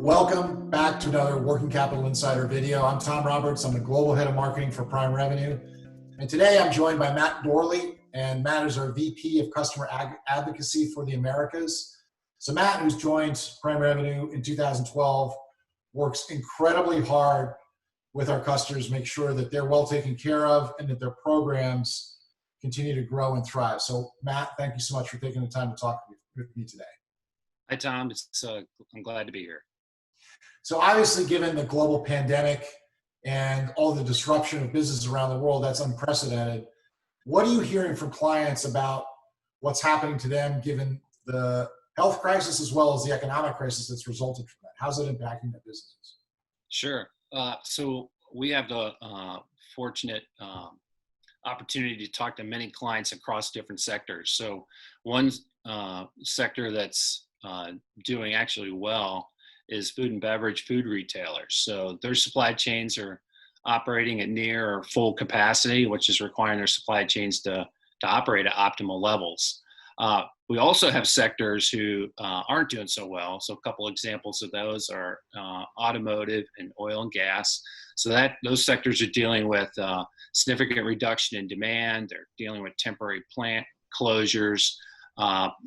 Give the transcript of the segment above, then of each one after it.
Welcome back to another Working Capital Insider video. I'm Tom Roberts. I'm the Global Head of Marketing for PrimeRevenue. And today I'm joined by Matt Doorley, and Matt is our VP of Customer Advocacy for the Americas. So Matt, who's joined PrimeRevenue in 2012, works incredibly hard with our customers, make sure that they're well taken care of and that their programs continue to grow and thrive. So Matt, thank you so much for taking the time to talk with me today. Hi, Tom. I'm glad to be here. So obviously, given the global pandemic and all the disruption of business around the world, that's unprecedented. What are you hearing from clients about what's happening to them given the health crisis as well as the economic crisis that's resulted from that? How's it impacting their businesses? Sure. So we have the fortunate opportunity to talk to many clients across different sectors. So one sector that's doing actually well is food and beverage food retailers. So their supply chains are operating at near or full capacity, which is requiring their supply chains to operate at optimal levels. We also have sectors who aren't doing so well. So a couple examples of those are automotive and oil and gas. So those sectors are dealing with significant reduction in demand. They're dealing with temporary plant closures,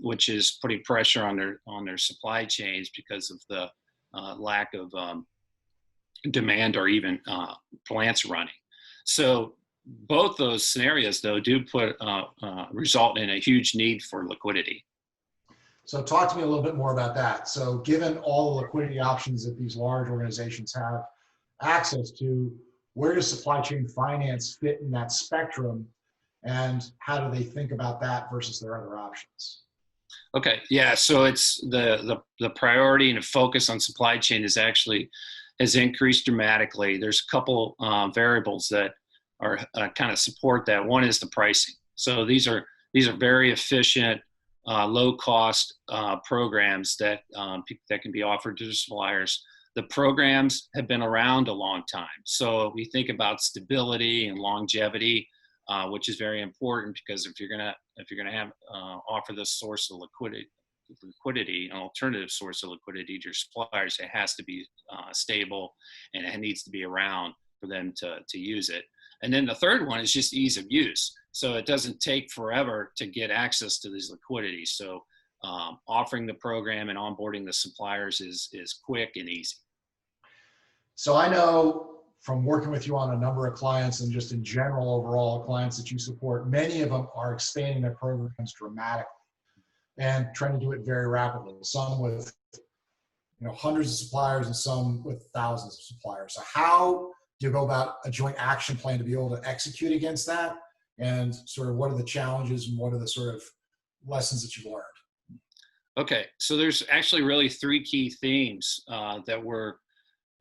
which is putting pressure on their supply chains because of the lack of demand or even plants running. So both those scenarios, though, do result in a huge need for liquidity. So talk to me a little bit more about that. So given all the liquidity options that these large organizations have access to, where does supply chain finance fit in that spectrum, and how do they think about that versus their other options? Okay, yeah, so it's the priority and the focus on supply chain has increased dramatically. There's a couple variables that are kind of support that. One is the pricing. So these are very efficient, low cost programs that can be offered to the suppliers. The programs have been around a long time. So we think about stability and longevity, which is very important, because if you're gonna have offer this source of liquidity, an alternative source of liquidity to your suppliers, it has to be stable, and it needs to be around for them to use it. And then the third one is just ease of use. So it doesn't take forever to get access to these liquidities. So offering the program and onboarding the suppliers is quick and easy. So I know from working with you on a number of clients and just in general overall clients that you support, many of them are expanding their programs dramatically and trying to do it very rapidly. Some with hundreds of suppliers and some with thousands of suppliers. So how do you go about a joint action plan to be able to execute against that? And sort of what are the challenges and what are the sort of lessons that you've learned? Okay, so there's actually really three key themes that we're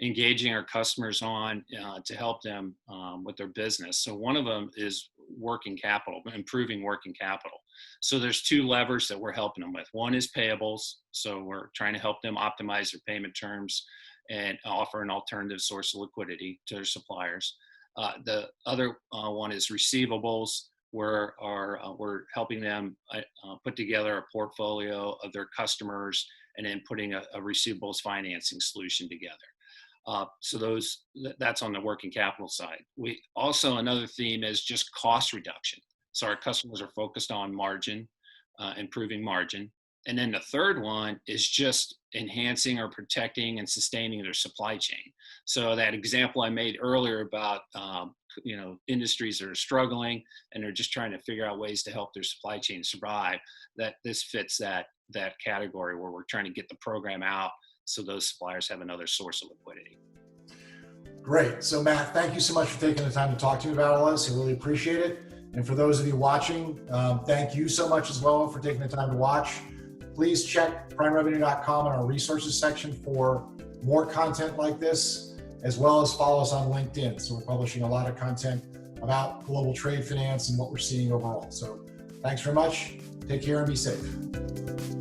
engaging our customers on to help them with their business. So one of them is working capital, improving working capital. So there's two levers that we're helping them with. One is payables. So we're trying to help them optimize their payment terms and offer an alternative source of liquidity to their suppliers. The other one is receivables, where we're helping them put together a portfolio of their customers and then putting a receivables financing solution together. So that's on the working capital side. We also, another theme is just cost reduction. So our customers are focused on margin, improving margin. And then the third one is just enhancing or protecting and sustaining their supply chain. So that example I made earlier about industries that are struggling and they're just trying to figure out ways to help their supply chain survive, that this fits that category where we're trying to get the program out so those suppliers have another source of liquidity. Great. So Matt, thank you so much for taking the time to talk to me about all this. I really appreciate it. And for those of you watching, thank you so much as well for taking the time to watch. Please check PrimeRevenue.com in our resources section for more content like this, as well as follow us on LinkedIn. So we're publishing a lot of content about global trade finance and what we're seeing overall. So thanks very much. Take care and be safe.